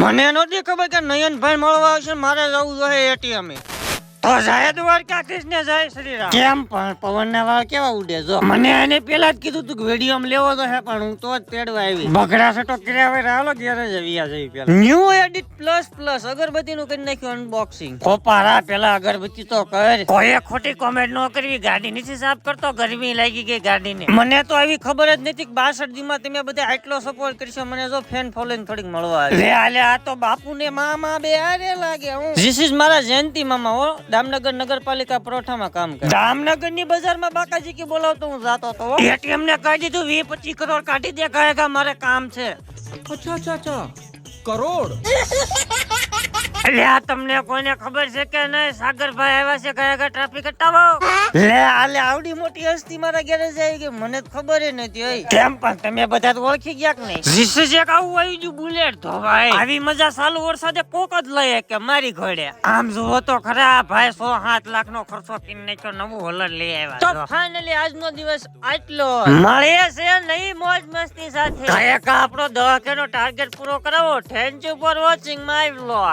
મને નહોતી ખબર કે નયનભાઈ મળવા આવશે, મારે જવું જોઈએ એટીએમ તો જાય દ્વારકાધીશ ને જાય શ્રીરામ. કેમ પણ પવનના વાળ કેવા ઉડે જો. મને એને પેલા જ કીધું તું કે વિડીયો લેવો તો હે, પણ હું તો જ તેડવા આવી. બગડા સટો કર્યા હવે હાલો ઘરે જ વ્યા જઈ. પેલા ન્યુ એડિટ પ્લસ અગરબત્તી નું કરી નાખ્યું અનબોક્સિંગ. કોપારા પેલા અગરબત્તી તો કર. કોઈ ખોટી કોમેન્ટ ન કરવી. ગાડી નીચે સાફ કરતો ગરમી લાગી ગઈ ગાડીને. મને તો આવી ખબર જ નથી કે 62 દી માં તમે બધા આટલો સપોર્ટ કરશો. મને જો ફેન ફોલોઈંગ થોડીક મળવા આવી. લે આલે આ તો બાપુ ને મામા બે આરે લાગે. હું ધીસ ઇઝ મારા જયંતિ મામા હો. દામનગર નગરપાલિકા પરોઠામાં કામ કરે. દામનગર ની બજારમાં બાકાજી કે બોલાવતો હું જાતો તો. એટીએમ ને કહી દીધું 20-25 કરોડ કાઢી દે. કહેગા મારે કામ છે. અચ્છા કરોડ. લે આ તમને કોઈને ખબર છે કે નહીં? સાગરભાઈ આવ્યા છે. કહેગા ટ્રાફિક હટાવો. લે આલે આવડી મોટી હસ્તી મારા ઘરે જાય કે મને તો ખબર જ નથી. કેમ પણ તમે બધા તો ઓળખી ગયા કે નહીં? જીસ એક આવું આવી ગયું બુલેટ તો ભાઈ. આવી મજા ચાલુ વરસાદે કોક જ લઈએ કે મારી ઘોડે. આમ જુઓ તો ખરા ભાઈ 107 લાખ નો ખર્ચો કરીને નાખ્યો. નવું હોલર લઈ આવ્યા. તો ફાઇનલી આજનો દિવસ આટલો. મળીએ છે નહીં મોજ મસ્તી સાથે. કહેગા આપણો 10K નો ટાર્ગેટ પૂરો કરાવો. Thank you for watching my vlog.